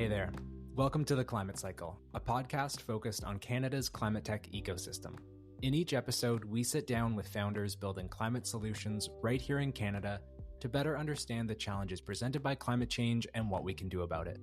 Hey there. Welcome to The Climate Cycle, a podcast focused on Canada's climate tech ecosystem. In each episode, we sit down with founders building climate solutions right here in Canada to better understand the challenges presented by climate change and what we can do about it.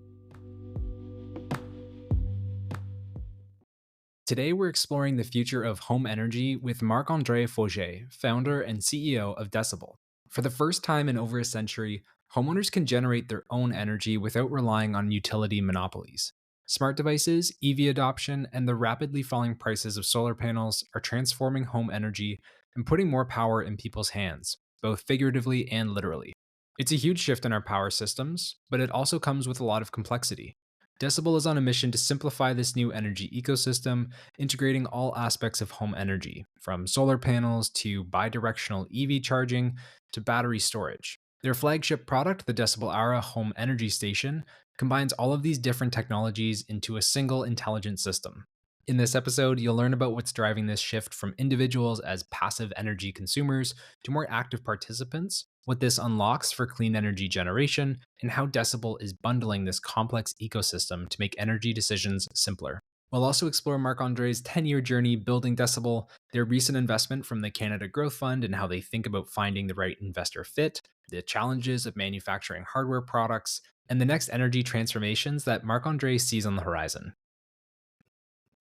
Today, we're exploring the future of home energy with Marc-André Forget, founder and CEO of dcbel. For the first time in over a century, homeowners can generate their own energy without relying on utility monopolies. Smart devices, EV adoption, and the rapidly falling prices of solar panels are transforming home energy and putting more power in people's hands, both figuratively and literally. It's a huge shift in our power systems, but it also comes with a lot of complexity. dcbel is on a mission to simplify this new energy ecosystem, integrating all aspects of home energy, from solar panels to bidirectional EV charging to battery storage. Their flagship product, the dcbel Aura Home Energy Station, combines all of these different technologies into a single intelligent system. In this episode, you'll learn about what's driving this shift from individuals as passive energy consumers to more active participants, what this unlocks for clean energy generation, and how dcbel is bundling this complex ecosystem to make energy decisions simpler. We'll also explore Marc-André's 10-year journey building dcbel, their recent investment from the Canada Growth Fund and how they think about finding the right investor fit, the challenges of manufacturing hardware products, and the next energy transformations that Marc-André sees on the horizon.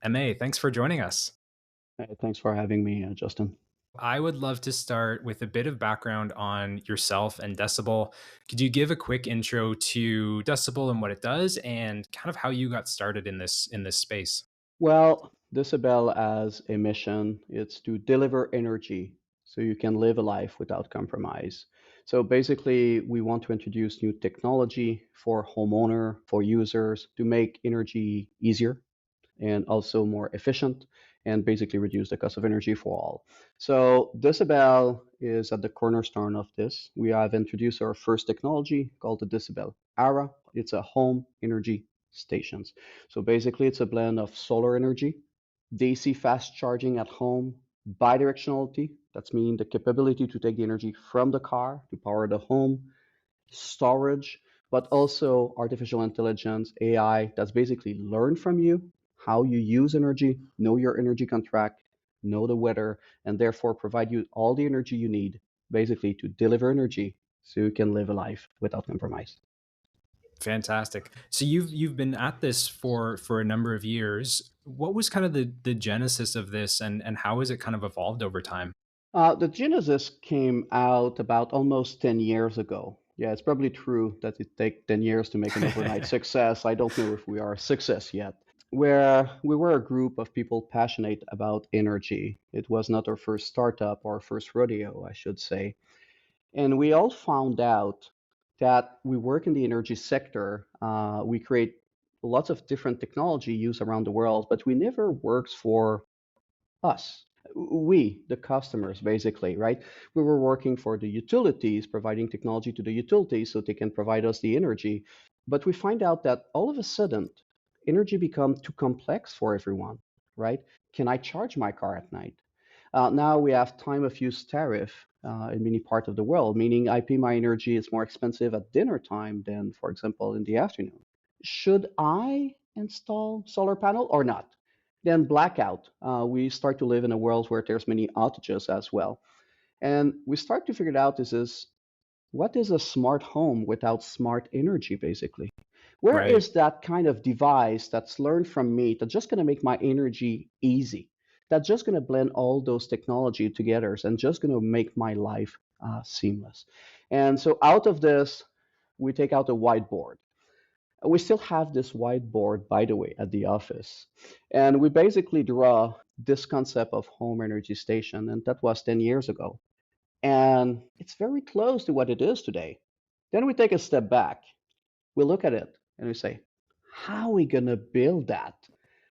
MA, thanks for joining us. Hey, thanks for having me, Justin. I would love to start with a bit of background on yourself and dcbel. Could you give a quick intro to dcbel and what it does and kind of how you got started in this space? Well, dcbel as a mission, it's to deliver energy so you can live a life without compromise. So basically, we want to introduce new technology for homeowner, for users to make energy easier and also more efficient and basically reduce the cost of energy for all. So dcbel is at the cornerstone of this. We have introduced our first technology called the dcbel Aura. It's a home energy stations. So basically it's a blend of solar energy, DC fast charging at home, bidirectionality, that's meaning the capability to take the energy from the car to power the home, storage, but also artificial intelligence, AI, that's basically learn from you how you use energy, know your energy contract, know the weather, and therefore provide you all the energy you need basically to deliver energy so you can live a life without compromise. Fantastic. So you've been at this for a number of years. What was kind of the genesis of this and how has it kind of evolved over time? The Genesis came out about almost 10 years ago. Yeah, it's probably true that it takes 10 years to make an overnight success. I don't know if we are a success yet. Where we were a group of people passionate about energy. It was not our first startup or first rodeo, I should say. And we all found out that we work in the energy sector. We create lots of different technology used around the world, but we never works for us. We, the customers, basically, right? We were working for the utilities, providing technology to the utilities so they can provide us the energy. But we find out that all of a sudden, energy become too complex for everyone, right? Can I charge my car at night? Now we have time of use tariff in many parts of the world, meaning I pay my energy is more expensive at dinner time than, for example, in the afternoon. Should I install solar panel or not? Then blackout. We start to live in a world where there's many outages as well. And we start to figure it out is what is a smart home without smart energy, basically? Where Right. is that kind of device that's learned from me that's just going to make my energy easy? That's just going to blend all those technology together and just going to make my life seamless. And so out of this, we take out a whiteboard. We still have this whiteboard, by the way, at the office. And we basically draw this concept of home energy station, and that was 10 years ago. And it's very close to what it is today. Then we take a step back. We look at it and we say, how are we going to build that?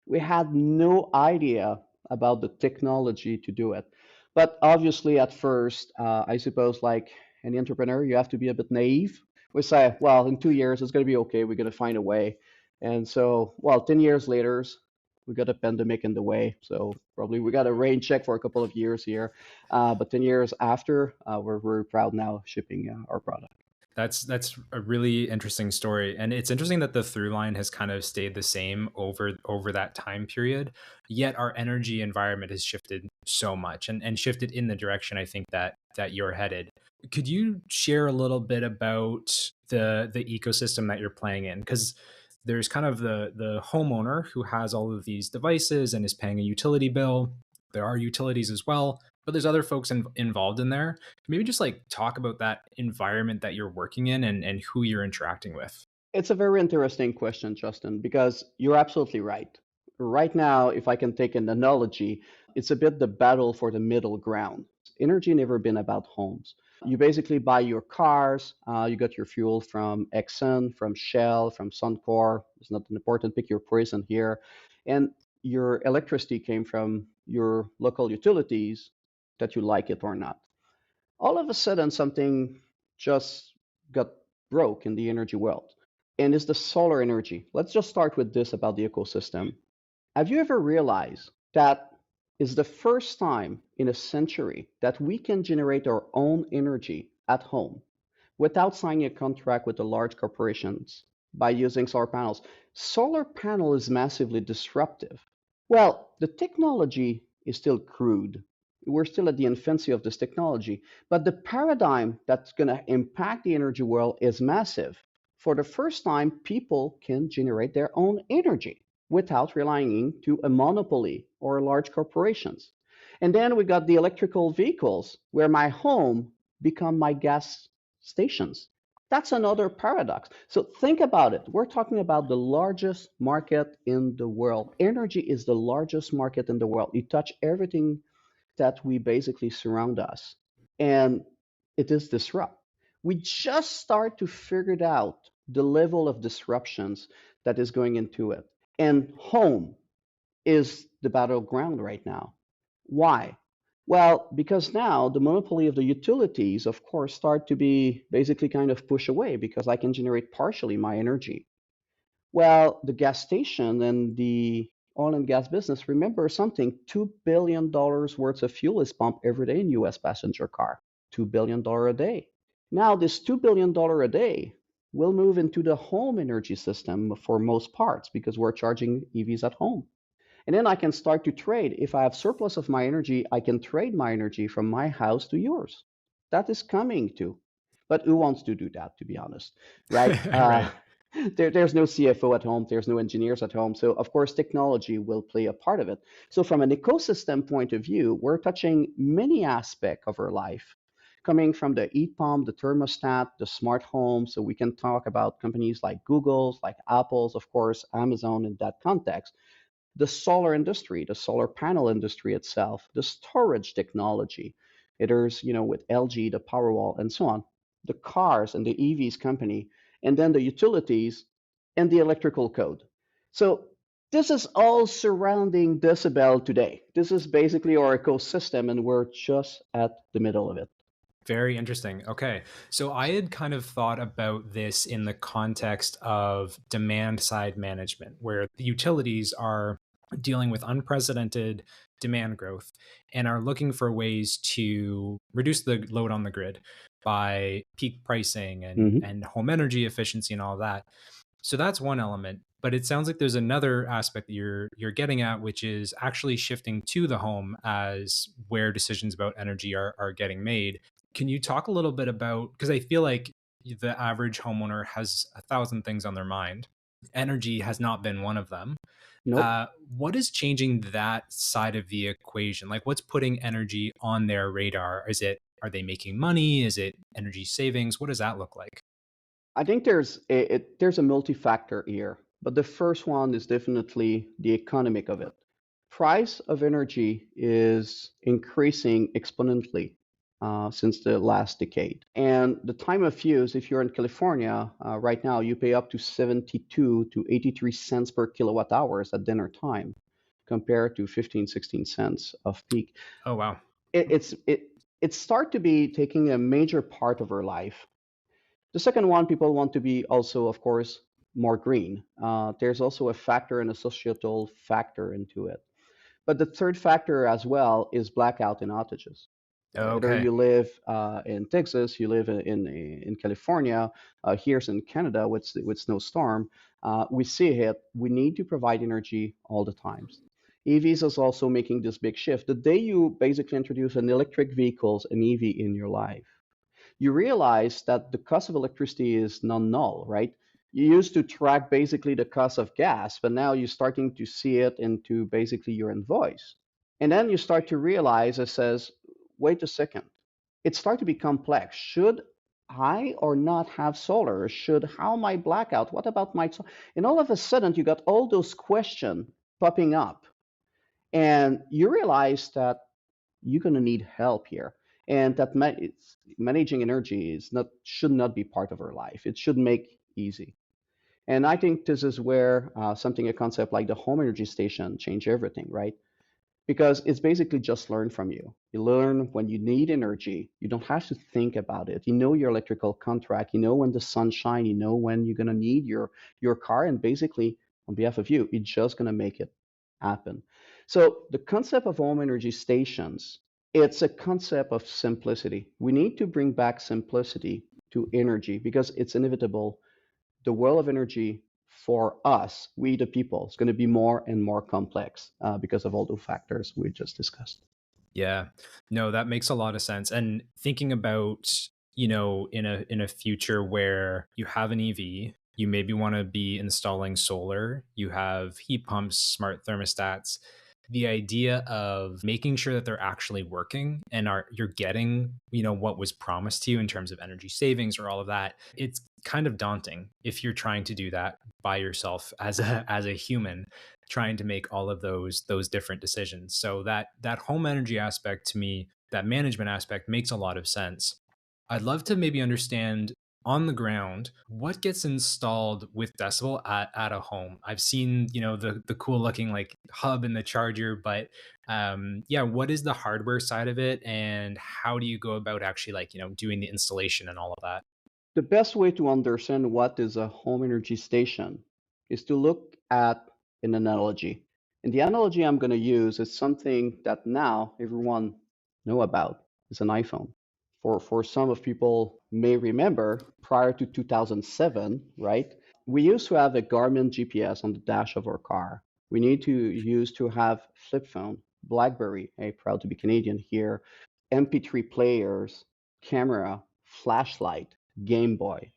We had no idea about the technology to do it. But obviously, at first, I suppose, like any entrepreneur, you have to be a bit naive. We say, well, in 2 years, it's going to be okay. We're going to find a way. And so, well, 10 years later, we got a pandemic in the way. So probably we got a rain check for a couple of years here. But 10 years after, we're very proud now of shipping our product. That's a really interesting story, and it's interesting that the through line has kind of stayed the same over that time period, yet our energy environment has shifted so much and shifted in the direction I think that you're headed. Could you share a little bit about the ecosystem that you're playing in? Because there's kind of the homeowner who has all of these devices and is paying a utility bill. There are utilities as well, but there's other folks involved in there. Maybe just like talk about that environment that you're working in and who you're interacting with. It's a very interesting question, Justin, because you're absolutely right. Right now, if I can take an analogy, it's a bit the battle for the middle ground. Energy never been about homes. You basically buy your cars, you got your fuel from Exxon, from Shell, from Suncor. It's not important, pick your poison here. And your electricity came from your local utilities, that you like it or not. All of a sudden, something just got broke in the energy world, and it's the solar energy. Let's just start with this about the ecosystem. Have you ever realized that is the first time in a century that we can generate our own energy at home without signing a contract with the large corporations by using solar panels? Solar panel is massively disruptive. Well, the technology is still crude. We're still at the infancy of this technology, but the paradigm that's going to impact the energy world is massive. For the first time, people can generate their own energy without relying to a monopoly or large corporations. And then we got the electrical vehicles where my home become my gas stations. That's another paradox. So think about it. We're talking about the largest market in the world. Energy is the largest market in the world. You touch everything that we basically surround us, and it is disrupt. We just start to figure it out the level of disruptions that is going into it. And home is the battleground right now. Why? Well, because now the monopoly of the utilities, of course, start to be basically kind of pushed away because I can generate partially my energy. Well, the gas station and the oil and gas business, remember something, $2 billion worth of fuel is pumped every day in US passenger car. $2 billion a day. Now this $2 billion a day will move into the home energy system for most parts because we're charging EVs at home. And then I can start to trade. If I have surplus of my energy, I can trade my energy from my house to yours. That is coming too. But who wants to do that, to be honest, right? Right. There's no CFO at home, there's no engineers at home. So, of course, technology will play a part of it. So, from an ecosystem point of view, we're touching many aspects of our life, coming from the heat pump, the thermostat, the smart home. So, we can talk about companies like Google's, like Apple's, of course, Amazon in that context, the solar industry, the solar panel industry itself, the storage technology. There's, with LG, the Powerwall, and so on, the cars and the EVs company, and then the utilities and the electrical code. So this is all surrounding dcbel today. This is basically our ecosystem, and we're just at the middle of it. Very interesting. Okay. So I had kind of thought about this in the context of demand side management, where the utilities are dealing with unprecedented demand growth and are looking for ways to reduce the load on the grid by peak pricing Mhm. and home energy efficiency and all that. So that's one element, but it sounds like there's another aspect that you're getting at, which is actually shifting to the home as where decisions about energy are getting made. Can you talk a little bit about, because I feel like the average homeowner has a thousand things on their mind. Energy has not been one of them. Nope. What is changing that side of the equation? Like, what's putting energy on their radar? Are they making money? Is it energy savings? What does that look like? I think there's a multi-factor here, but the first one is definitely the economic of it. Price of energy is increasing exponentially since the last decade, and the time of use, if you're in California right now, you pay up to 72 to 83 cents per kilowatt hours at dinner time, compared to 15, 16 cents of peak. Oh, wow. It, it's it it start to be taking a major part of our life. The second one, people want to be also, of course, more green. There's also a factor and a societal factor into it. But the third factor as well is blackout and outages. Whether Okay. you live in Texas, you live in California, here's in Canada with snowstorm, we see it. We need to provide energy all the times. EVs is also making this big shift. The day you basically introduce an electric vehicles, an EV in your life, you realize that the cost of electricity is non-null, right? You used to track basically the cost of gas, but now you're starting to see it into basically your invoice. And then you start to realize it says, wait a second, it starts to be complex. Should I or not have solar? Should how my blackout? What about my and all of a sudden you got all those questions popping up. And you realize that you're going to need help here, and that managing energy is not should not be part of our life. It should make easy. And I think this is where something a concept like the home energy station change everything, right? Because it's basically just learn from you. You learn when you need energy. You don't have to think about it. You know your electrical contract. You know when the sun shines. You know when you're gonna need your car, and basically on behalf of you, it's just gonna make it happen. So the concept of home energy stations, it's a concept of simplicity. We need to bring back simplicity to energy because it's inevitable. The world of energy for us, we the people, is going to be more and more complex because of all the factors we just discussed. Yeah. No, that makes a lot of sense. And thinking about, in a future where you have an EV, you maybe want to be installing solar, you have heat pumps, smart thermostats. The idea of making sure that they're actually working and are you're getting, what was promised to you in terms of energy savings or all of that. It's kind of daunting if you're trying to do that by yourself as a human trying to make all of those different decisions. So that home energy aspect to me, that management aspect makes a lot of sense. I'd love to maybe understand on the ground what gets installed with Decibel at a home. I've seen, the cool looking like hub and the charger, but yeah, what is the hardware side of it and how do you go about actually like, doing the installation and all of that? The best way to understand what is a home energy station is to look at an analogy. And the analogy I'm going to use is something that now everyone know about. It's an iPhone. For some of people may remember prior to 2007, right? We used to have a Garmin GPS on the dash of our car. We need to use to have flip phone, BlackBerry, hey, proud to be Canadian here, MP3 players, camera, flashlight, Game Boy.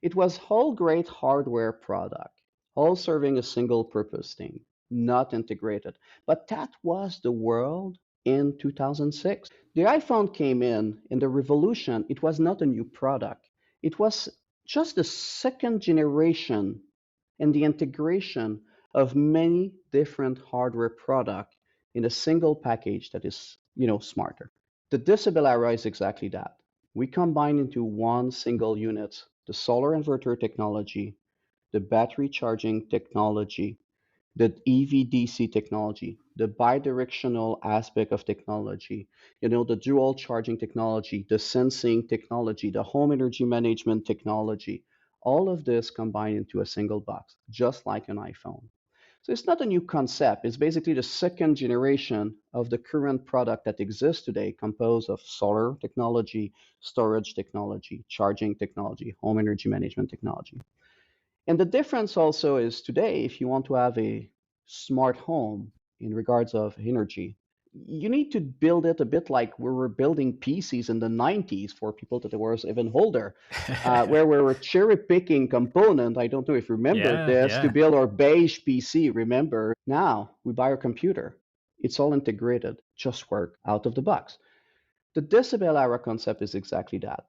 It was whole great hardware product, all serving a single purpose thing, not integrated. But that was the world in 2006. The iPhone came in the revolution, it was not a new product. It was just the second generation and the integration of many different hardware products in a single package that is, smarter. The Decibel era is exactly that. We combine into one single unit the solar inverter technology, the battery charging technology, the EV-DC technology, the bidirectional aspect of technology, the dual charging technology, the sensing technology, the home energy management technology, all of this combined into a single box, just like an iPhone. So it's not a new concept. It's basically the second generation of the current product that exists today, composed of solar technology, storage technology, charging technology, home energy management technology. And the difference also is today, if you want to have a smart home in regards of energy, you need to build it a bit like we were building PCs in the 90s for people that were even older, where we were cherry picking component. I don't know if you remember Yeah, this to yeah. build our beige PC. Remember, now we buy our computer. It's all integrated, just work out of the box. The Decibel era concept is exactly that.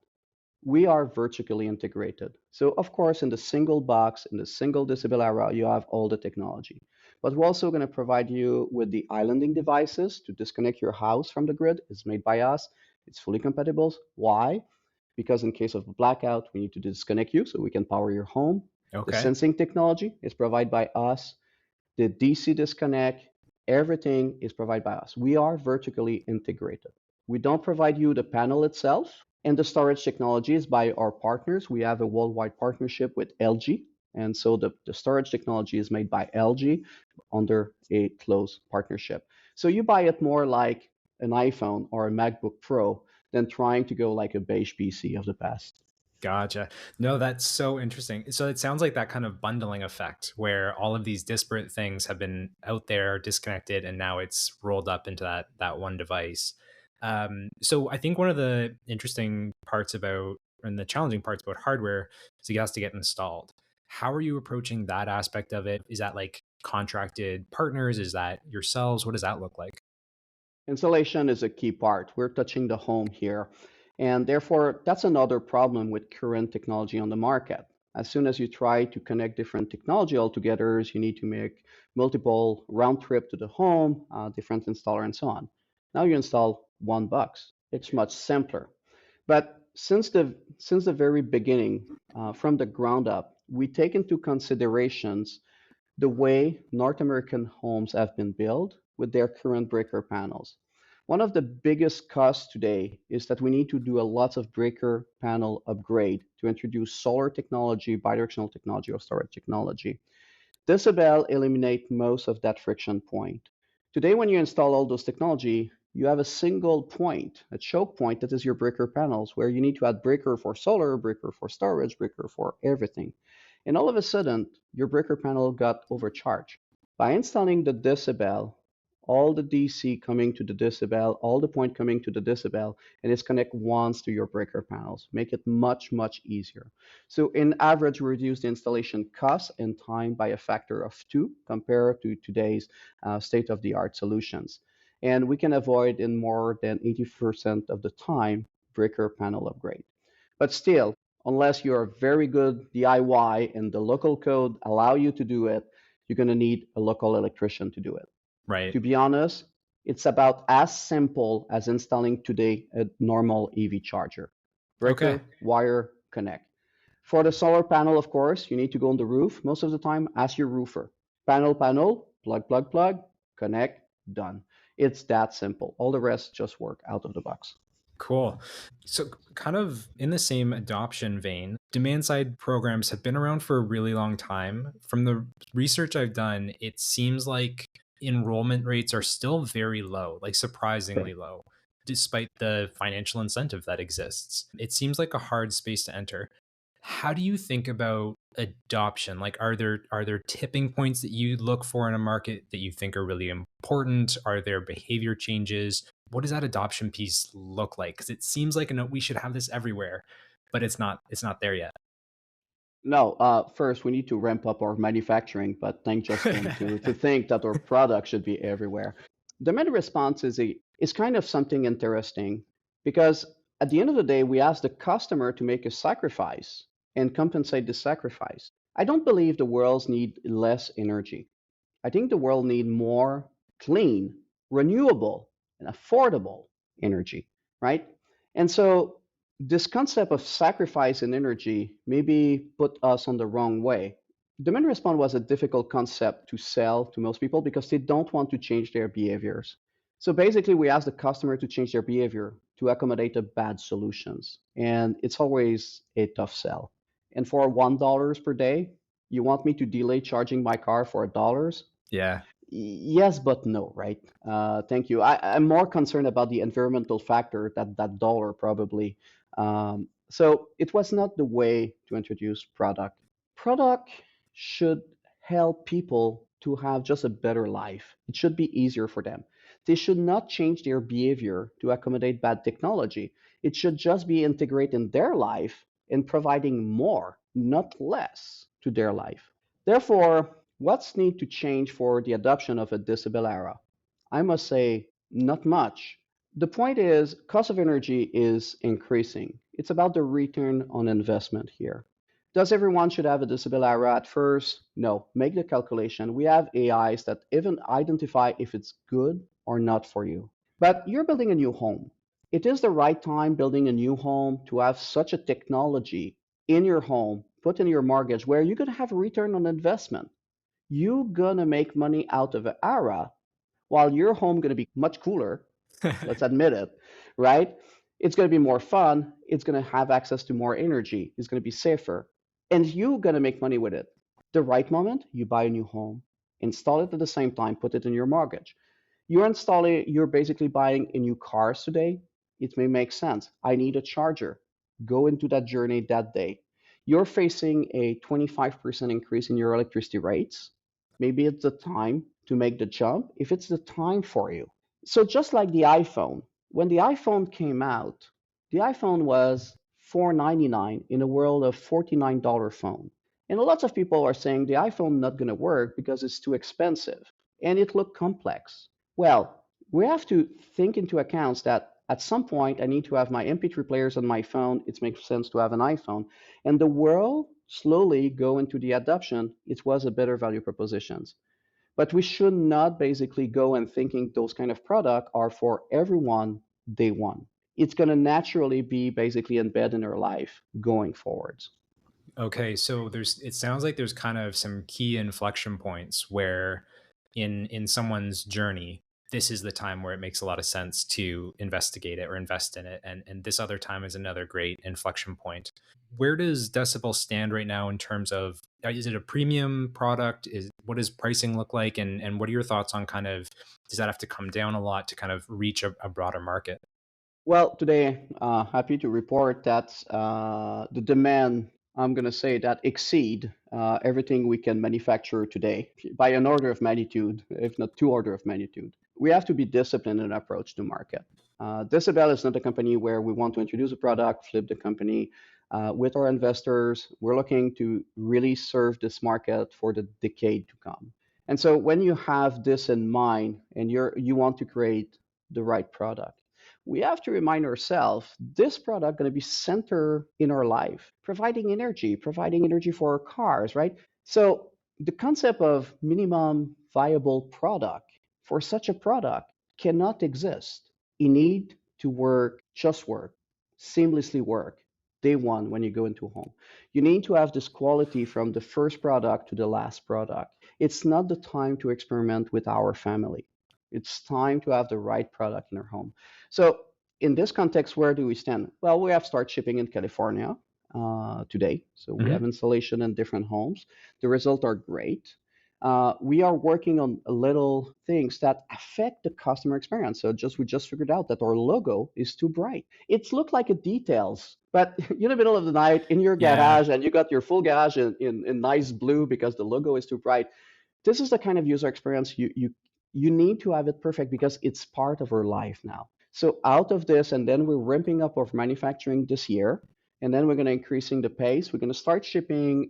We are vertically integrated. So of course, in the single box, in the single Decibel era, you have all the technology. But we're also going to provide you with the islanding devices to disconnect your house from the grid. It's made by us. It's fully compatible. Why? Because in case of a blackout, we need to disconnect you so we can power your home. The Okay. sensing technology is provided by us. The DC disconnect, everything is provided by us. We are vertically integrated. We don't provide you the panel itself, and the storage technology is by our partners. We have a worldwide partnership with LG, and so the storage technology is made by LG under a close partnership. So you buy it more like an iPhone or a MacBook Pro than trying to go like a beige PC of the past. Gotcha. No, that's so interesting. So it sounds like that kind of bundling effect where all of these disparate things have been out there disconnected and now it's rolled up into that one device. So I think one of the interesting parts about and the challenging parts about hardware is it has to get installed. How are you approaching that aspect of it? Is that like contracted partners? Is that yourselves? What does that look like? Installation is a key part. We're touching the home here. And therefore, that's another problem with current technology on the market. As soon as you try to connect different technology altogether, you need to make multiple round trip to the home, different installer, and so on. Now you install one box. It's much simpler. But since the very beginning, from the ground up, we take into considerations the way North American homes have been built with their current breaker panels. One of the biggest costs today is that we need to do a lot of breaker panel upgrade to introduce solar technology, bidirectional technology, or storage technology. dcbel eliminate most of that friction point. Today, when you install all those technology, you have a single point, a choke point that is your breaker panels, where you need to add breaker for solar, breaker for storage, breaker for everything. And all of a sudden, your breaker panel got overcharged. By installing the dcbel, all the DC coming to the dcbel, all the point coming to the dcbel, and it's connect once to your breaker panels, make it much, much easier. So in average, we reduce the installation cost and time by a factor of 2 compared to today's state-of-the-art solutions. And we can avoid in more than 80% of the time breaker panel upgrade. But still, unless you're very good DIY and the local code allow you to do it, you're going to need a local electrician to do it. Right. To be honest, it's about as simple as installing today a normal EV charger. Okay. Breaker, wire, connect. For the solar panel, of course, you need to go on the roof. Most of the time, ask your roofer. Panel, plug, plug, plug, connect, done. It's that simple. All the rest just work out of the box. Cool. So, kind of in the same adoption vein, demand side programs have been around for a really long time. From the research I've done, it seems like enrollment rates are still very low, like surprisingly low, despite the financial incentive that exists. It seems like a hard space to enter. How do you think about adoption? Like are there tipping points that you look for in a market that you think are really important? Are there behavior changes? What does that adoption piece look like? Because it seems like we should have this everywhere, but it's not there yet. No, first we need to ramp up our manufacturing, but thank Justin to think that our product should be everywhere. Demand response is kind of something interesting because at the end of the day, we ask the customer to make a sacrifice and compensate the sacrifice. I don't believe the worlds need less energy. I think the world need more clean, renewable, and affordable energy, right? And so this concept of sacrifice in energy maybe put us on the wrong way. Demand response was a difficult concept to sell to most people because they don't want to change their behaviors. So basically, we ask the customer to change their behavior to accommodate the bad solutions. And it's always a tough sell. And for $1 per day, you want me to delay charging my car for $1? Yeah. Yes, but no, right? Thank you. I'm more concerned about the environmental factor that dollar probably. So it was not the way to introduce product. Product should help people to have just a better life. It should be easier for them. They should not change their behavior to accommodate bad technology. It should just be integrated in their life and providing more, not less, to their life. Therefore, what's need to change for the adoption of a dcbel era? I must say, not much. The point is, cost of energy is increasing. It's about the return on investment here. Does everyone should have a dcbel era at first? No. Make the calculation. We have AIs that even identify if it's good or not for you. But you're building a new home. It is the right time building a new home to have such a technology in your home, put in your mortgage, where you're going to have a return on investment. You're going to make money out of an era while your home going to be much cooler. Let's admit it, right? It's going to be more fun. It's going to have access to more energy. It's going to be safer. And you're going to make money with it. The right moment, you buy a new home, install it at the same time, put it in your mortgage. You're basically buying a new cars today. It may make sense. I need a charger. Go into that journey that day. You're facing a 25% increase in your electricity rates. Maybe it's the time to make the jump if it's the time for you. So just like the iPhone, when the iPhone came out, the iPhone was $499 in a world of $49 phone. And lots of people are saying the iPhone not going to work because it's too expensive and it looked complex. Well, we have to think into accounts that at some point I need to have my MP3 players on my phone. It makes sense to have an iPhone. And the world slowly go into the adoption. It was a better value propositions. But we should not basically go and thinking those kind of product are for everyone day one. It's going to naturally be basically embedded in our life going forwards. Okay, so it sounds like there's kind of some key inflection points where in someone's journey, this is the time where it makes a lot of sense to investigate it or invest in it. And this other time is another great inflection point. Where does Decibel stand right now in terms of is it a premium product? Is what does pricing look like? And what are your thoughts on kind of does that have to come down a lot to kind of reach a broader market? Well, today, happy to report that the demand, I'm going to say that exceed everything we can manufacture today by an order of magnitude, if not two order of magnitude. We have to be disciplined in our approach to market. Decibel is not a company where we want to introduce a product, flip the company. With our investors, we're looking to really serve this market for the decade to come. And so when you have this in mind and you want to create the right product, we have to remind ourselves this product going to be center in our life, providing energy for our cars, right? So the concept of minimum viable product for such a product cannot exist. You need to work, seamlessly work day one when you go into a home. You need to have this quality from the first product to the last product. It's not the time to experiment with our family. It's time to have the right product in our home. So in this context, where do we stand? Well, we have start shipping in California today. So we have Mhm. installation in different homes. The results are great. We are working on little things that affect the customer experience. So we just figured out that our logo is too bright. It's looked like it details, but in the middle of the night in your Yeah. garage, and you got your full garage in nice blue because the logo is too bright. This is the kind of user experience you need to have it perfect because it's part of our life now. So out of this, and then we're ramping up our manufacturing this year, and then we're going to increasing the pace. We're going to start shipping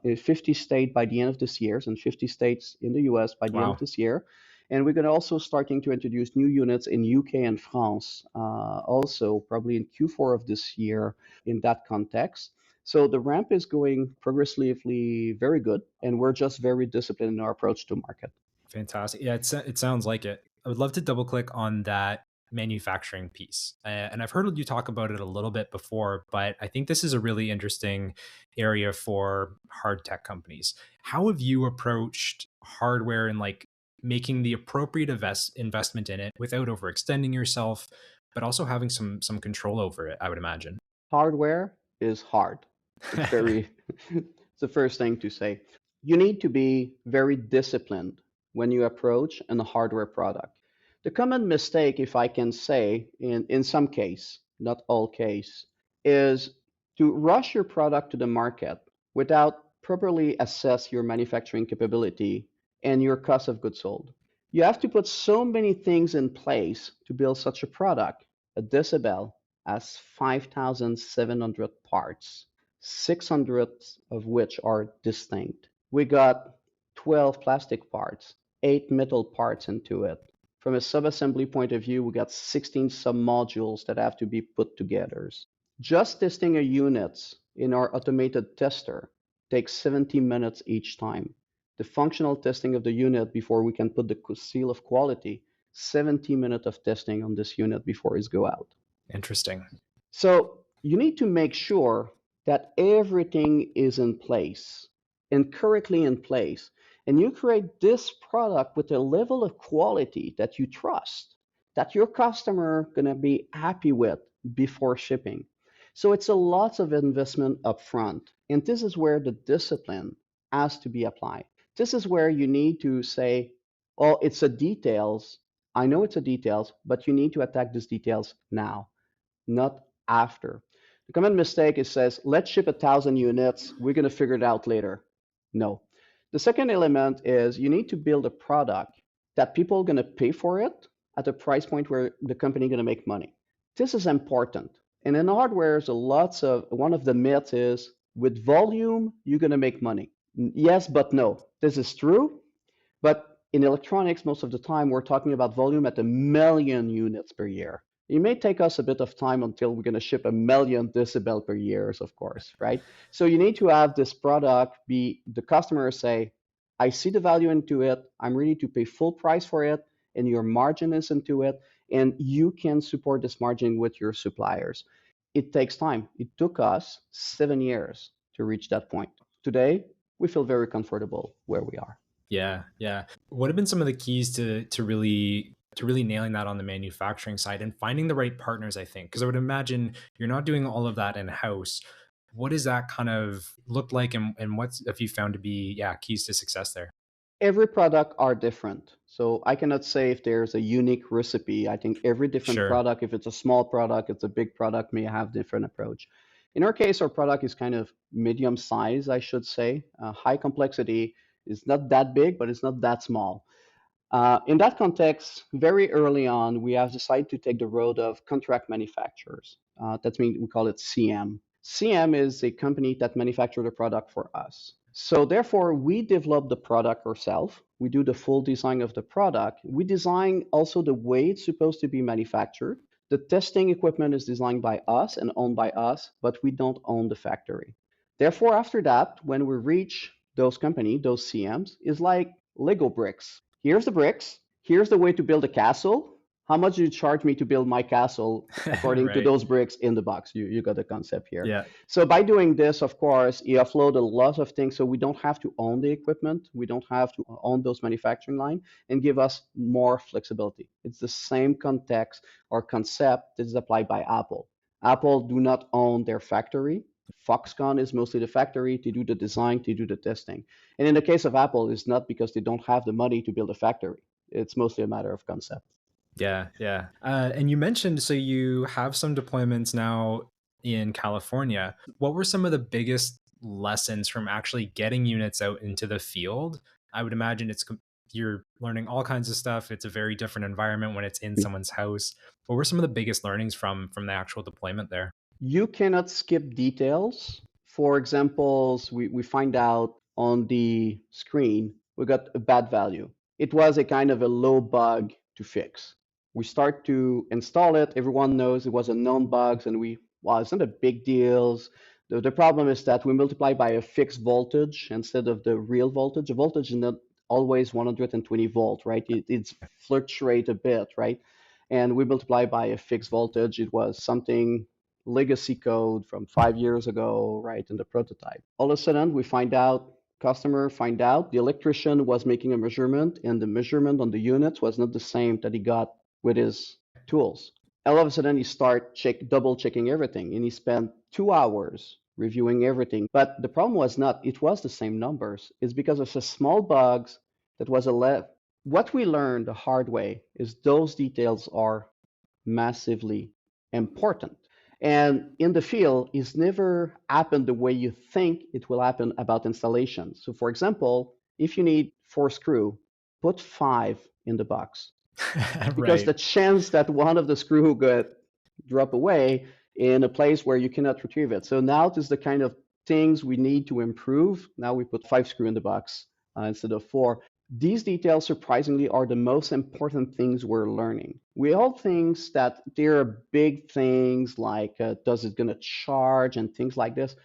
in 50 states by the end of this year, and 50 states in the US by the end of Wow. this year. And we're going to also starting to introduce new units in UK and France, also probably in Q4 of this year in that context. So the ramp is going progressively very good, and we're just very disciplined in our approach to market. Fantastic. Yeah, it sounds like it. I would love to double click on that manufacturing piece. And I've heard you talk about it a little bit before, but I think this is a really interesting area for hard tech companies. How have you approached hardware and like making the appropriate investment in it without overextending yourself, but also having some control over it, I would imagine. Hardware is hard. It's very, it's the first thing to say. You need to be very disciplined when you approach a hardware product. The common mistake, if I can say, in some case, not all case, is to rush your product to the market without properly assess your manufacturing capability and your cost of goods sold. You have to put so many things in place to build such a product. A decibel has 5,700 parts, 600 of which are distinct. We got 12 plastic parts, 8 metal parts into it. From a subassembly point of view, we got 16 submodules that have to be put together. Just testing a unit in our automated tester takes 70 minutes each time. The functional testing of the unit before we can put the seal of quality, 70 minutes of testing on this unit before it's go out. Interesting. So you need to make sure that everything is in place and correctly in place. And you create this product with a level of quality that you trust, that your customer gonna be happy with before shipping. So it's a lot of investment upfront. And this is where the discipline has to be applied. This is where you need to say, oh, it's the details. I know it's a details, but you need to attack these details now, not after. The common mistake is says, let's ship 1,000 units. We're going to figure it out later. No. The second element is you need to build a product that people are going to pay for it at a price point where the company is going to make money. This is important. And in hardware, there's lots of one of the myths is with volume, you're going to make money. Yes, but no. This is true, but in electronics, most of the time, we're talking about volume at 1,000,000 units per year. It may take us a bit of time until we're going to ship 1,000,000 decibel per year, of course, right? So you need to have this product be the customer say, I see the value into it. I'm ready to pay full price for it, and your margin is into it, and you can support this margin with your suppliers. It takes time. It took us 7 years to reach that point. Today, we feel very comfortable where we are. Yeah, yeah. What have been some of the keys to really nailing that on the manufacturing side and finding the right partners, I think? Because I would imagine you're not doing all of that in-house. What does that kind of look like, and what's have you found to be, yeah, keys to success there? Every product are different. So I cannot say if there's a unique recipe. I think every different Sure. product, if it's a small product, it's a big product, may have different approach. In our case, our product is kind of medium size, I should say. High complexity is not that big, but it's not that small. In that context, very early on, we have decided to take the road of contract manufacturers. That means we call it CM. CM is a company that manufactures the product for us. So therefore, we develop the product ourselves. We do the full design of the product. We design also the way it's supposed to be manufactured. The testing equipment is designed by us and owned by us, but we don't own the factory. Therefore, after that, when we reach those company, those CMs, is like Lego bricks. Here's the bricks. Here's the way to build a castle. How much do you charge me to build my castle according to Right. those bricks in the box? You got the concept here. Yeah. So by doing this, of course, you offload a lot of things. So we don't have to own the equipment. We don't have to own those manufacturing line and give us more flexibility. It's the same context or concept that is applied by Apple. Apple do not own their factory. Foxconn is mostly the factory to do the design, to do the testing. And in the case of Apple, it's not because they don't have the money to build a factory. It's mostly a matter of concept. Yeah, yeah. And you mentioned, so you have some deployments now in California. What were some of the biggest lessons from actually getting units out into the field? I would imagine you're learning all kinds of stuff. It's a very different environment when it's in someone's house. What were some of the biggest learnings from the actual deployment there? You cannot skip details. For examples, we find out on the screen we got a bad value. It was a kind of a low bug to fix. We start to install it. Everyone knows it was a known bug, and well, it's not a big deal. The problem is that we multiply by a fixed voltage instead of the real voltage. The voltage is not always 120 volt, right? It's fluctuate a bit, right? And we multiply by a fixed voltage. It was something legacy code from 5 years ago, right, in the prototype. All of a sudden, we find out, customer find out, the electrician was making a measurement, and the measurement on the units was not the same that he got with his tools. All of a sudden, he start double checking everything, and he spent 2 hours reviewing everything. But the problem was not it was the same numbers. It's because of the small bugs that was a what we learned the hard way is those details are massively important. And in the field, it's never happened the way you think it will happen about installation. So for example, if you need 4 screws, put 5 in the box because Right. the chance that one of the screw got drop away in a place where you cannot retrieve it. So now this is the kind of things we need to improve. Now we put 5 screw in the box instead of 4. These details, surprisingly, are the most important things we're learning. We all think that there are big things like does it going to charge and things like this.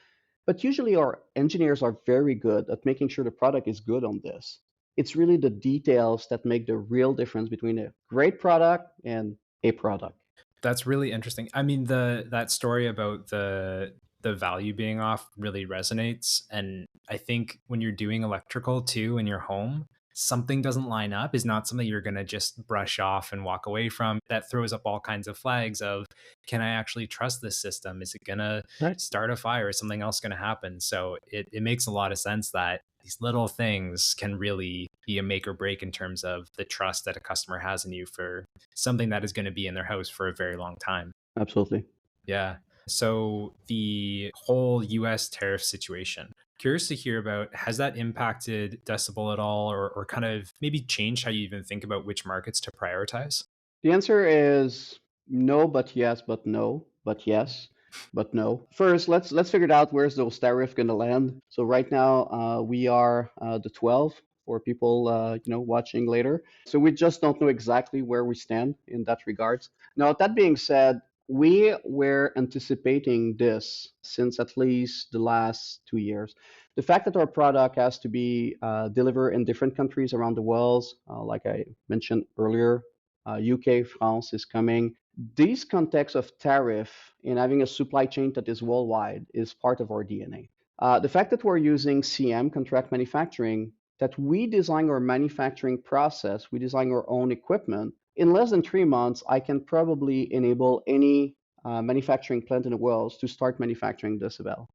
But usually our engineers are very good at making sure the product is good on this. It's really the details that make the real difference between a great product and a product. That's really interesting. I mean, that story about the value being off really resonates. And I think when you're doing electrical too in your home, something doesn't line up is not something you're going to just brush off and walk away from. That throws up all kinds of flags of, can I actually trust this system? Is it going to Right. start a fire? Is something else going to happen? So it makes a lot of sense that these little things can really be a make or break in terms of the trust that a customer has in you for something that is going to be in their house for a very long time. Absolutely. Yeah. So the whole US tariff situation, curious to hear about, has that impacted Decibel at all, or kind of maybe changed how you even think about which markets to prioritize? The answer is no, but yes, but no, but yes, but no. First, let's figure it out where's those tariff going to land. So right now, we are the 12 for people watching later. So we just don't know exactly where we stand in that regards. Now, that being said, we were anticipating this since at least the last 2 years. The fact that our product has to be delivered in different countries around the world, like I mentioned earlier, UK, France is coming. These contexts of tariff and having a supply chain that is worldwide is part of our DNA. The fact that we're using CM, contract manufacturing, that we design our manufacturing process, we design our own equipment. In less than 3 months, I can probably enable any manufacturing plant in the world to start manufacturing Decibel.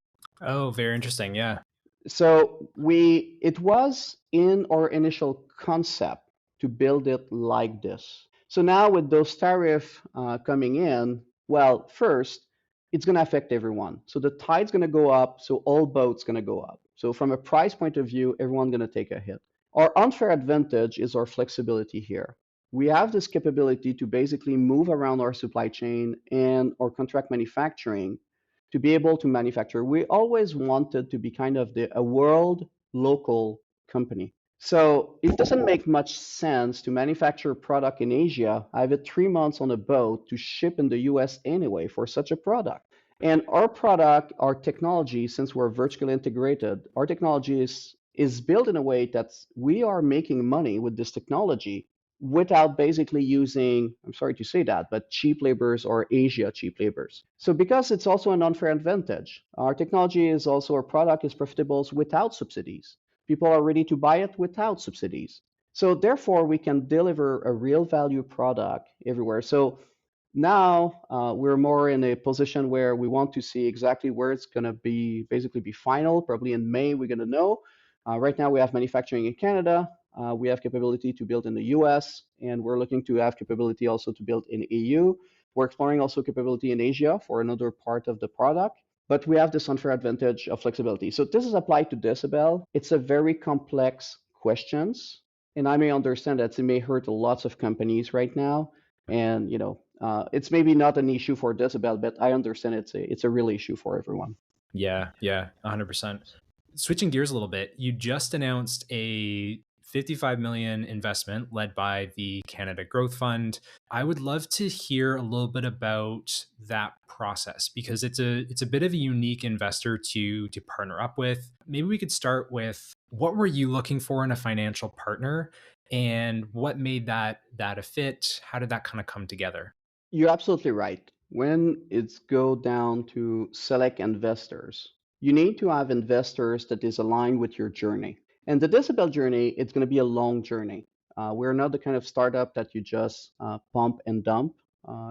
Oh, very interesting. Yeah. So it was in our initial concept to build it like this. So now with those tariff coming in, well, first it's going to affect everyone. So the tide's going to go up, so all boats going to go up. So from a price point of view, everyone's going to take a hit. Our unfair advantage is our flexibility here. We have this capability to basically move around our supply chain and our contract manufacturing to be able to manufacture. We always wanted to be kind of a world local company. So it doesn't make much sense to manufacture a product in Asia, have it 3 months on a boat to ship in the US anyway for such a product. And our product, our technology, since we're vertically integrated, our technology is built in a way that we are making money with this technology without basically using, I'm sorry to say that, but cheap laborers or Asia cheap laborers. So because it's also an unfair advantage, our technology is also, our product is profitable without subsidies. People are ready to buy it without subsidies. So therefore, we can deliver a real value product everywhere. So now we're more in a position where we want to see exactly where it's going to be, basically be final. Probably in May, we're going to know. Right now, we have manufacturing in Canada. We have capability to build in the US, and we're looking to have capability also to build in EU. We're exploring also capability in Asia for another part of the product. But we have this unfair advantage of flexibility. So this is applied to Decibel. It's a very complex questions, and I may understand that it may hurt lots of companies right now. And it's maybe not an issue for Decibel, but I understand it's a real issue for everyone. Yeah. Yeah. 100%. Switching gears a little bit, you just announced a 55 million investment led by the Canada Growth Fund. I would love to hear a little bit about that process because it's a bit of a unique investor to partner up with. Maybe we could start with, what were you looking for in a financial partner and what made that a fit? How did that kind of come together? You're absolutely right. When it's go down to select investors, you need to have investors that is aligned with your journey. And the Decibel journey, it's going to be a long journey. We're not the kind of startup that you just pump and dump,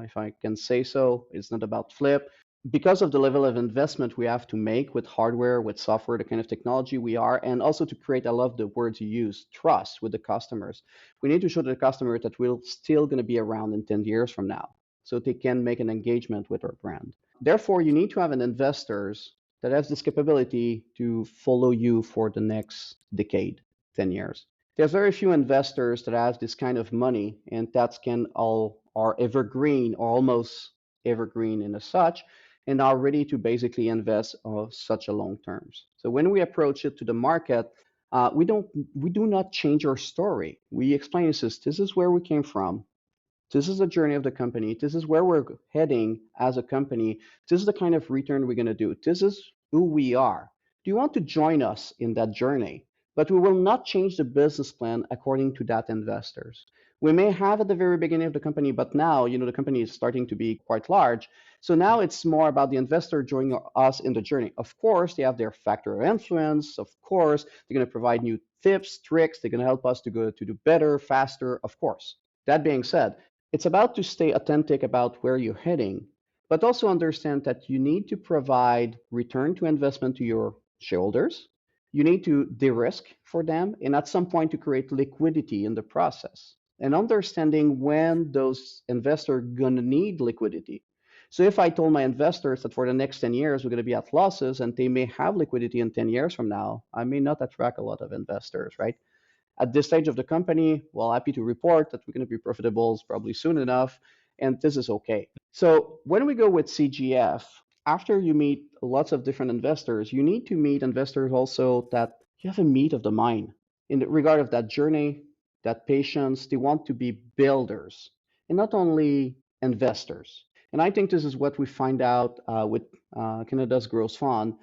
if I can say so. It's not about flip. Because of the level of investment we have to make with hardware, with software, the kind of technology we are, and also to create, I love the words you use, trust with the customers. We need to show the customer that we're still going to be around in 10 years from now so they can make an engagement with our brand. Therefore, you need to have an investors that has this capability to follow you for the next decade, 10 years. There's very few investors that have this kind of money and that can all are evergreen or almost evergreen in as such and are ready to basically invest of such a long terms. So when we approach it to the market, we do not change our story. We explain this is where we came from. This is the journey of the company. This is where we're heading as a company. This is the kind of return we're going to do. This is who we are. Do you want to join us in that journey? but we will not change the business plan according to that investors. We may have at the very beginning of the company, but now, the company is starting to be quite large. So now it's more about the investor joining us in the journey. Of course, they have their factor of influence. Of course, they're going to provide new tips, tricks. They're going to help us to do better, faster, of course. That being said, it's about to stay authentic about where you're heading, but also understand that you need to provide return to investment to your shareholders. You need to de-risk for them, and at some point to create liquidity in the process. And understanding when those investors are gonna need liquidity. So if I told my investors that for the next 10 years we're gonna be at losses and they may have liquidity in 10 years from now, I may not attract a lot of investors, right? At this stage of the company, well, happy to report that we're going to be profitable probably soon enough, and this is okay. So when we go with CGF, after you meet lots of different investors, you need to meet investors also that you have a meet of the mind in the regard of that journey, that patience. They want to be builders and not only investors. And I think this is what we find out with Canada's Growth Fund.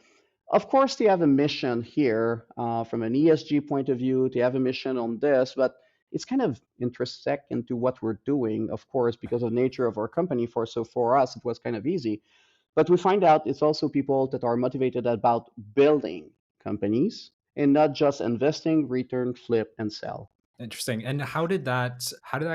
Of course, they have a mission here from an ESG point of view. They have a mission on this, but it's kind of intersect into what we're doing, of course, because of the nature of our company. For us, it was kind of easy. But we find out it's also people that are motivated about building companies and not just investing, return, flip, and sell. Interesting. And how did that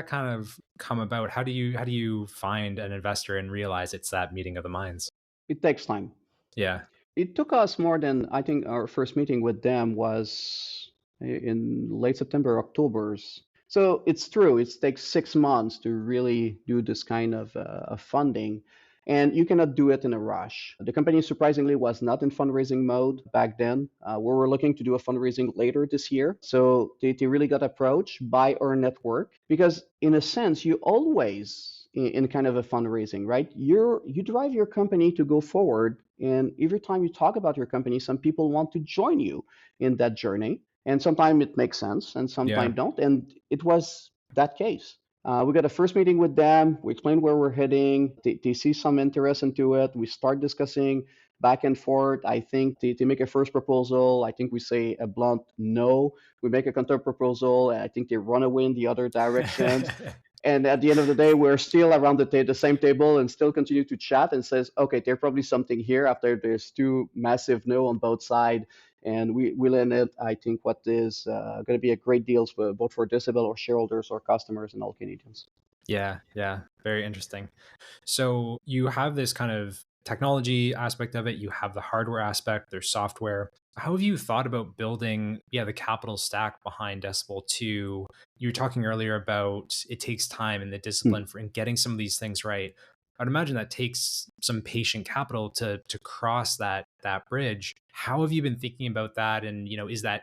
kind of come about? How do you find an investor and realize it's that meeting of the minds? It takes time. Yeah. It took us more than, I think our first meeting with them was in late September, October's. So it's true, it takes 6 months to really do this kind of funding, and you cannot do it in a rush. The company surprisingly was not in fundraising mode back then. We were looking to do a fundraising later this year. So they really got approached by our network because, in a sense, you always in kind of a fundraising, right? You drive your company to go forward, and every time you talk about your company, some people want to join you in that journey. And sometimes it makes sense, and Yeah. sometimes don't. And it was that case. We got a first meeting with them. We explained where we're heading. They see some interest into it. We start discussing back and forth. I think they make a first proposal. I think we say a blunt no. We make a counter proposal. And I think they run away in the other directions. And at the end of the day, we're still around the same table and still continue to chat and says, okay, there's probably something here after there's two massive no on both sides. And we landed, I think, what is going to be a great deal for both for dcbel or shareholders or customers and all Canadians. Yeah, yeah, very interesting. So you have this kind of technology aspect of it, you have the hardware aspect, there's software. How have you thought about building, yeah, the capital stack behind Decibel 2? You were talking earlier about it takes time and the discipline Hmm. for in getting some of these things right. I'd imagine that takes some patient capital to cross that bridge. How have you been thinking about that? And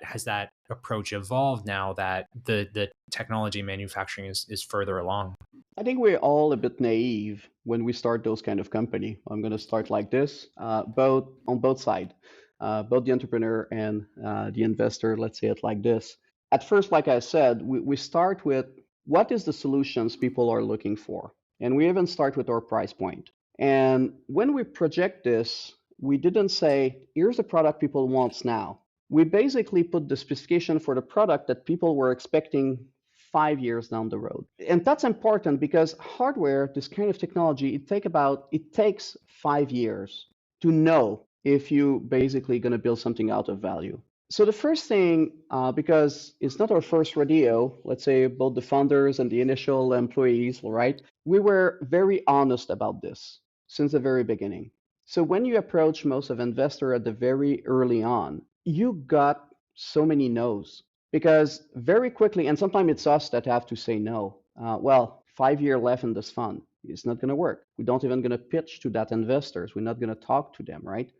has that approach evolved now that the technology manufacturing is further along? I think we're all a bit naive when we start those kind of company. I'm going to start like this, both on both sides, both the entrepreneur and the investor. Let's say it like this. At first, like I said, we start with what is the solutions people are looking for, and we even start with our price point. And when we project this, we didn't say, here's the product people wants now. We basically put the specification for the product that people were expecting 5 years down the road. And that's important because hardware, this kind of technology, it takes 5 years to know if you basically going to build something out of value. So the first thing, because it's not our first rodeo, let's say both the founders and the initial employees, all right, we were very honest about this since the very beginning. So when you approach most of investor at the very early on, you got so many no's because very quickly, and sometimes it's us that have to say no. Well, 5 year left in this fund. It's not going to work. We don't even going to pitch to that investors. We're not going to talk to them, right?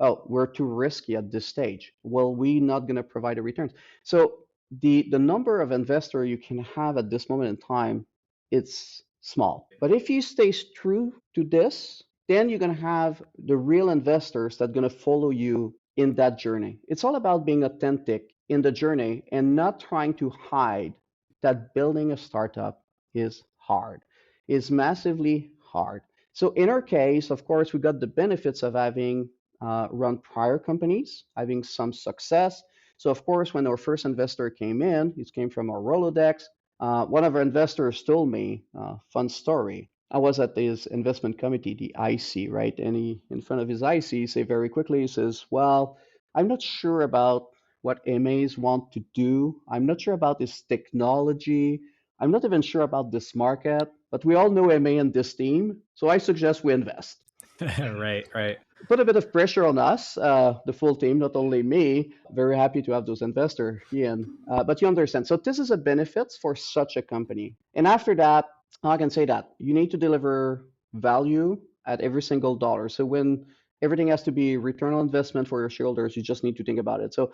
Oh, we're too risky at this stage. Well, we're not going to provide a return. So the number of investor you can have at this moment in time, it's small. But if you stay true to this, then you're going to have the real investors that are going to follow you in that journey. It's all about being authentic in the journey and not trying to hide that building a startup is hard, is massively hard. So in our case, of course, we got the benefits of having run prior companies, having some success. So, of course, when our first investor came in, it came from our Rolodex. One of our investors told me, fun story. I was at this investment committee, the IC, right? And he, in front of his IC, say very quickly, he says, "Well, I'm not sure about what MAs want to do. I'm not sure about this technology. I'm not even sure about this market, but we all know MA and this team, so I suggest we invest." Right, right. Put a bit of pressure on us, the full team, not only me. Very happy to have those investors, Ian. But you understand. So this is a benefit for such a company. And after that, I can say that you need to deliver value at every single dollar. So when everything has to be return on investment for your shareholders, you just need to think about it. So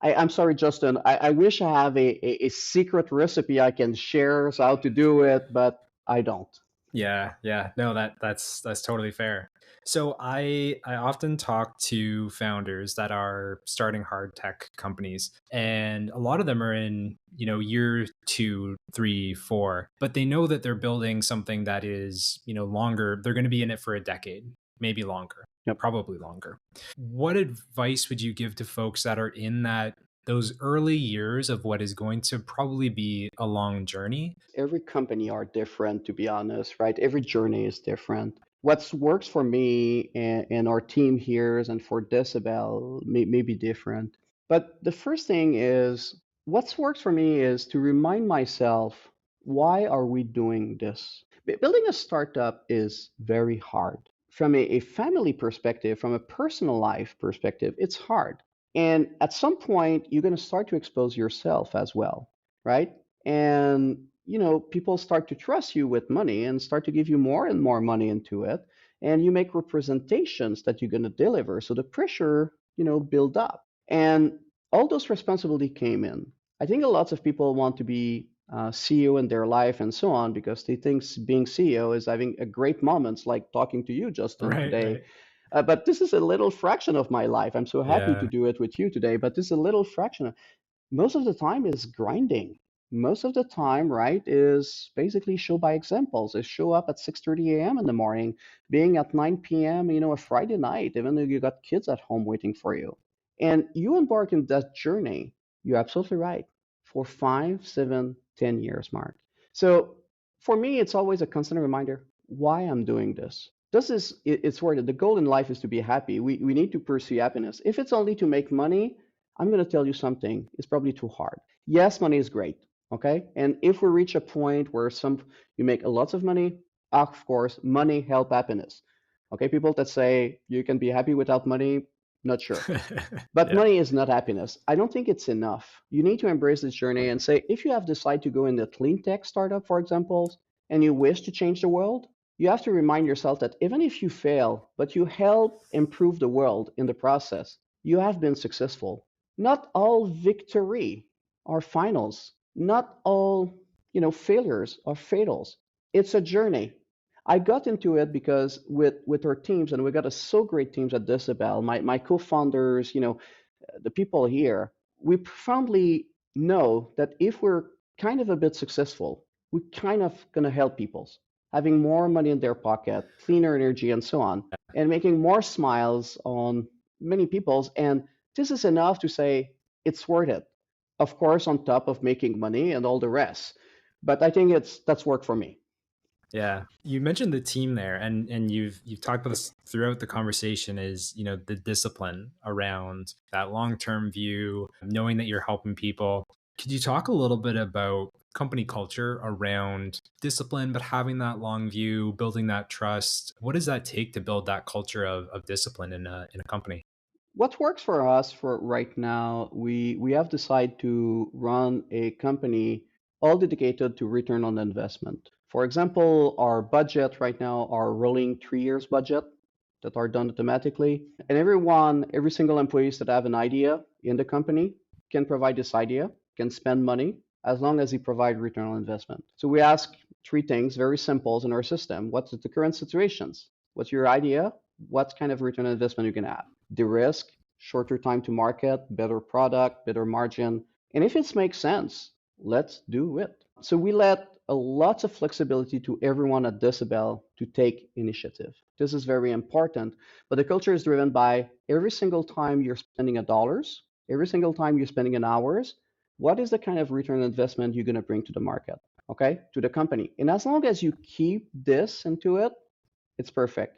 I'm sorry, Justin. I wish I have a secret recipe I can share so how to do it, but I don't. Yeah, yeah. No, that's totally fair. So I often talk to founders that are starting hard tech companies, and a lot of them are in, year two, three, four, but they know that they're building something that is, longer. They're going to be in it for a decade, maybe longer, Yep. probably longer. What advice would you give to folks that are in those early years of what is going to probably be a long journey? Every company are different, to be honest, right? Every journey is different. What works for me and our team here and for Decibel may be different. But the first thing is, what works for me is to remind myself, why are we doing this? Building a startup is very hard. From a family perspective, from a personal life perspective, it's hard. And at some point, you're going to start to expose yourself as well, right? And people start to trust you with money and start to give you more and more money into it, and you make representations that you're going to deliver, so the pressure build up, and all those responsibility came in. I think a lot of people want to be CEO in their life and so on because they think being CEO is having a great moments like talking to you, Justin, Right, today. right. But this is a little fraction of my life. I'm so happy to Yeah. do it with you today, but this is a little fraction. Most of the time is grinding. Most of the time, right, is basically show by examples. Is show up at 6:30 a.m. in the morning, being at 9 p.m., a Friday night, even though you got kids at home waiting for you. And you embark in that journey, you're absolutely right, for 5, 7, 10 years, Mark. So for me, it's always a constant reminder why I'm doing this. It's worth it. The goal in life is to be happy. We need to pursue happiness. If it's only to make money, I'm going to tell you something. It's probably too hard. Yes, money is great. Okay. And if we reach a point where you make a lot of money, of course, money help happiness. Okay. People that say you can be happy without money, not sure. But Yeah. money is not happiness. I don't think it's enough. You need to embrace this journey and say, if you have decided to go in the clean tech startup, for example, and you wish to change the world, you have to remind yourself that even if you fail, but you help improve the world in the process, you have been successful. Not all victory are finals. Not all, failures are fatals. It's a journey. I got into it because with our teams, and we got a so great teams at Decibel, my co-founders, the people here, we profoundly know that if we're kind of a bit successful, we kind of gonna help people having more money in their pocket, cleaner energy, and so on, and making more smiles on many people's. And this is enough to say it's worth it. Of course, on top of making money and all the rest. But I think that's work for me. Yeah. You mentioned the team there, and you've talked about this throughout the conversation is, the discipline around that long-term view, knowing that you're helping people. Could you talk a little bit about company culture around discipline, but having that long view, building that trust? What does that take to build that culture of discipline in a company? What works for us for right now, we have decided to run a company all dedicated to return on investment. For example, our budget right now are rolling 3 years budget that are done automatically. And every single employees that have an idea in the company can provide this idea, can spend money as long as he provide return on investment. So we ask three things, very simple in our system. What's the current situations? What's your idea? What kind of return on investment you can have? The risk, shorter time to market, better product, better margin. And if it makes sense, let's do it. So we let a lots of flexibility to everyone at Decibel to take initiative. This is very important. But the culture is driven by every single time you're spending a dollars, Every single time you're spending an hours, what is the kind of return on investment you're going to bring to the market, okay, to the company? And as long as you keep this into it, it's perfect.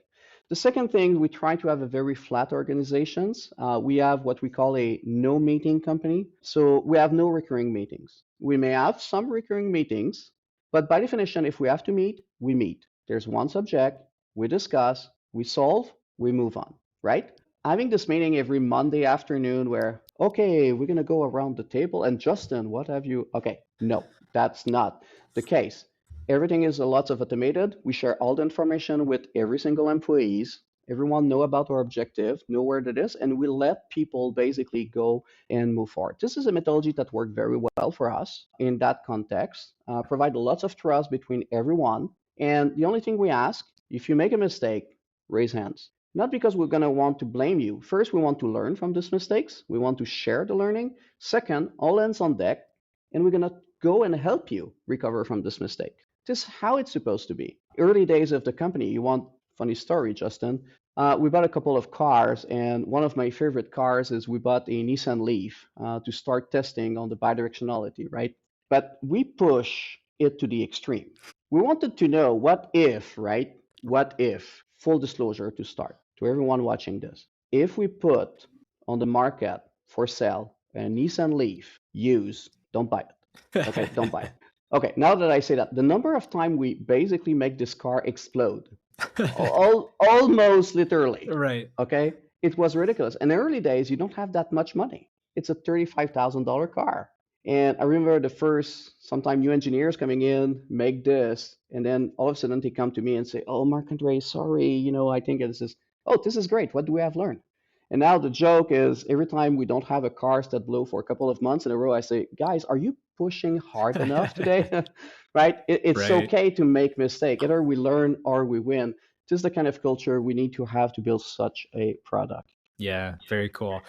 The second thing, we try to have a very flat organizations. We have what we call a no meeting company. So we have no recurring meetings. We may have some recurring meetings, but by definition, if we have to meet, we meet. There's one subject, we discuss, we solve, we move on, right? Having this meeting every Monday afternoon where, okay, we're going to go around the table and Justin, what have you? Okay, no, that's not the case. Everything is a lot of automated. We share all the information with every single employees. Everyone know about our objective, know where it is, and we let people basically go and move forward. This is a methodology that worked very well for us in that context, provide lots of trust between everyone. And the only thing we ask, if you make a mistake, raise hands. Not because we're going to want to blame you. First, we want to learn from these mistakes. We want to share the learning. Second, all hands on deck, and we're going to go and help you recover from this mistake. This is how it's supposed to be. Early days of the company, you want funny story, Justin. We bought a couple of cars, and one of my favorite cars is we bought a Nissan Leaf to start testing on the bidirectionality, right? But we push it to the extreme. We wanted to know what if, right? What if, full disclosure to start, to everyone watching this, if we put on the market for sale a Nissan Leaf, use, don't buy it. Okay, don't buy it. Okay, now that I say that, the number of time we basically make this car explode, almost literally, Right. okay, it was ridiculous. In the early days, you don't have that much money. It's a $35,000 car. And I remember the first, sometime new engineers coming in, make this, and then all of a sudden they come to me and say, "Oh, Marc-André, sorry, I think this is, oh, this is great. What do we have learned?" And now the joke is every time we don't have a cars that blow for a couple of months in a row, I say, "Guys, are you pushing hard enough today?" Right? It's Right. okay to make mistake. Either we learn or we win. This is the kind of culture we need to have to build such a product. Yeah, very cool.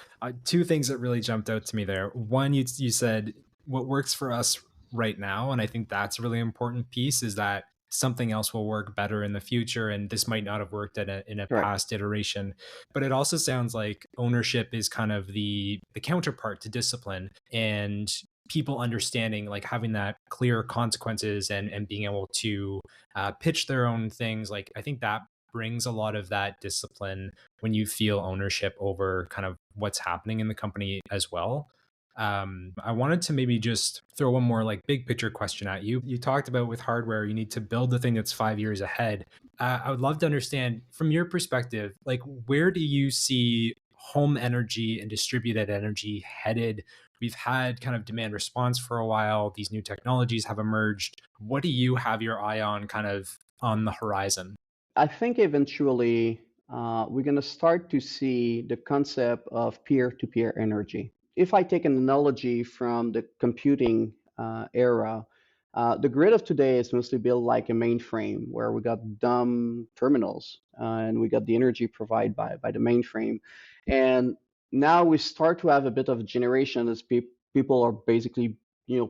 Two things that really jumped out to me there. One, you said what works for us right now, and I think that's a really important piece is that something else will work better in the future, and this might not have worked in a Correct. past iteration. But it also sounds like ownership is kind of the counterpart to discipline, and people understanding like having that clear consequences and being able to pitch their own things. Like I think that brings a lot of that discipline when you feel ownership over kind of what's happening in the company as well. I wanted to maybe just throw one more like big picture question at you. You talked about with hardware, you need to build the thing that's 5 years ahead. I would love to understand from your perspective, like where do you see home energy and distributed energy headed? We've had kind of demand response for a while. These new technologies have emerged. What do you have your eye on kind of on the horizon? I think eventually we're going to start to see the concept of peer-to-peer energy. If I take an analogy from the computing era, the grid of today is mostly built like a mainframe where we got dumb terminals and we got the energy provided by the mainframe. And now we start to have a bit of a generation as people are basically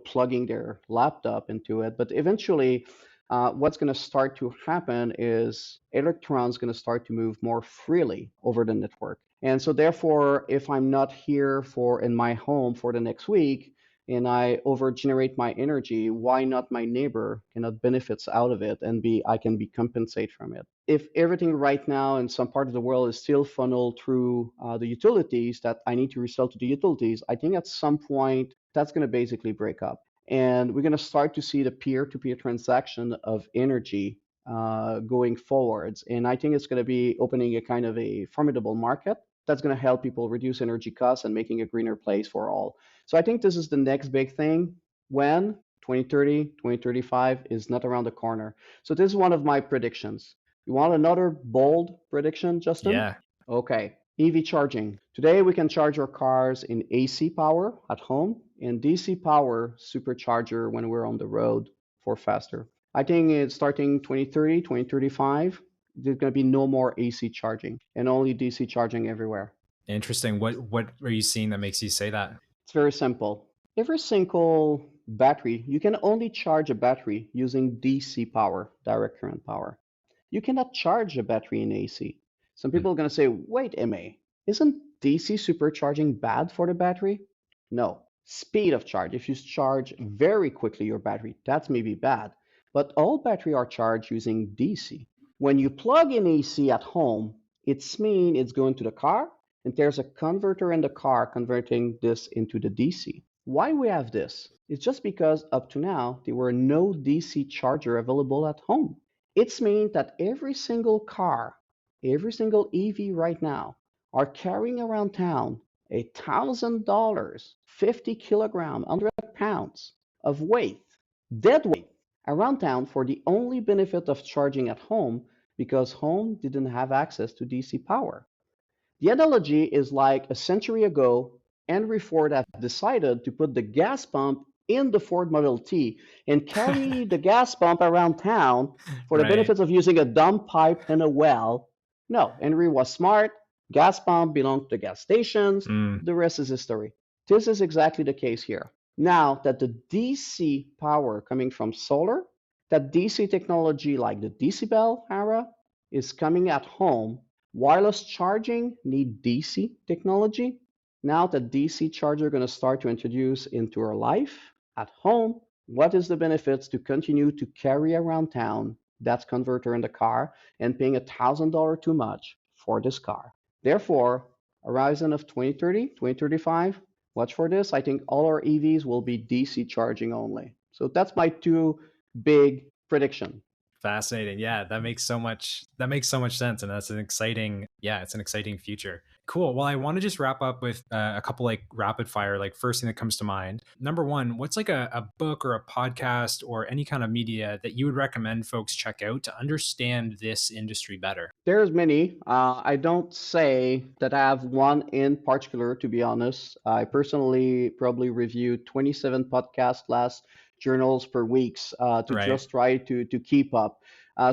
plugging their laptop into it. But eventually, what's going to start to happen is electrons going to start to move more freely over the network. And so therefore, if I'm not here for in my home for the next week and I overgenerate my energy, why not my neighbor cannot benefits out of it and I can be compensated from it? If everything right now in some part of the world is still funneled through the utilities that I need to resell to the utilities, I think at some point that's going to basically break up. And we're going to start to see the peer-to-peer transaction of energy going forwards. And I think it's going to be opening a kind of a formidable market that's going to help people reduce energy costs and making a greener place for all. So I think this is the next big thing when 2030, 2035 is not around the corner. So this is one of my predictions. You want another bold prediction, Justin? Yeah. Okay. EV charging. Today we can charge our cars in AC power at home and DC power supercharger when we're on the road for faster. I think it's starting 2030, 2035, there's going to be no more AC charging and only DC charging everywhere. Interesting. What are you seeing that makes you say that? It's very simple. Every single battery, you can only charge a battery using DC power, direct current power. You cannot charge a battery in AC. Some Hmm. people are going to say, wait, MA, isn't DC supercharging bad for the battery? No. Speed of charge. If you charge very quickly your battery, that's maybe bad. But all batteries are charged using DC. When you plug in AC at home, it's mean it's going to the car, and there's a converter in the car converting this into the DC. Why we have this? It's just because up to now there were no DC charger available at home. It's mean that every single car, every single EV right now are carrying around town $1,000, 50 kilogram, 100 pounds of weight, dead weight, around town for the only benefit of charging at home because home didn't have access to DC power. The analogy is like a century ago, Henry Ford had decided to put the gas pump in the Ford Model T and carry the gas pump around town for the Right. benefits of using a dump pipe and a well. No, Henry was smart. Gas pump belonged to gas stations. Mm. The rest is history. This is exactly the case here. Now that the DC power coming from solar, that DC technology like the dcbel era is coming at home. Wireless charging need DC technology. Now that DC charger are going to start to introduce into our life at home, what is the benefits to continue to carry around town that converter in the car and paying $1,000 too much for this car? Therefore, horizon of 2030, 2035, watch for this. I think all our EVs will be DC charging only. So that's my two big prediction. Fascinating. Yeah, that makes so much sense. And that's an exciting, yeah, it's an exciting future. Cool. Well, I want to just wrap up with a couple like rapid fire, like first thing that comes to mind. Number one, what's like a book or a podcast or any kind of media that you would recommend folks check out to understand this industry better? There's many. I don't say that I have one in particular, to be honest. I personally probably reviewed 27 podcasts last journals per weeks to Right. just try to keep up.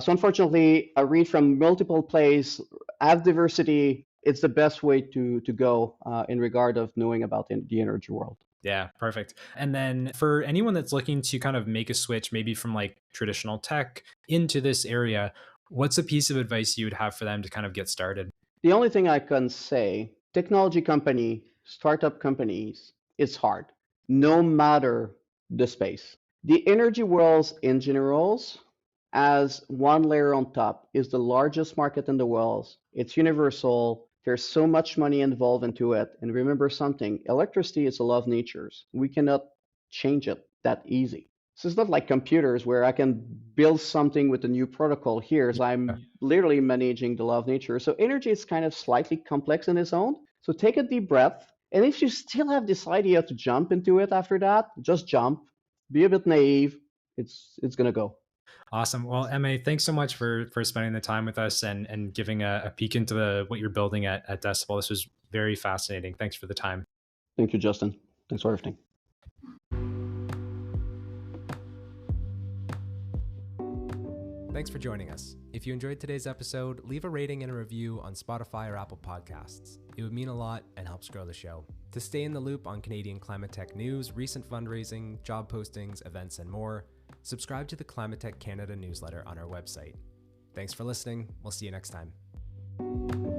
So unfortunately, I read from multiple places, have diversity. It's the best way to go in regard of knowing about the energy world. Yeah, perfect. And then for anyone that's looking to kind of make a switch, maybe from like traditional tech into this area, what's a piece of advice you would have for them to kind of get started? The only thing I can say, technology company, startup companies, it's hard, no matter the space. The energy world in general, as one layer on top, is the largest market in the world. It's universal. There's so much money involved into it. And remember something, electricity is a law of natures. We cannot change it that easy. So it's not like computers where I can build something with a new protocol here. So Yeah. I'm literally managing the law of nature. So energy is kind of slightly complex in its own. So take a deep breath. And if you still have this idea to jump into it after that, just jump. Be a bit naive. It's gonna go. Awesome. Well, Emma, thanks so much for spending the time with us and giving a peek into what you're building at Decibel. This was very fascinating. Thanks for the time. Thank you, Justin. Thanks for everything. Thanks for joining us. If you enjoyed today's episode, leave a rating and a review on Spotify or Apple Podcasts. It would mean a lot and helps grow the show. To stay in the loop on Canadian climate tech news, recent fundraising, job postings, events, and more, subscribe to the Climate Tech Canada newsletter on our website. Thanks for listening. We'll see you next time.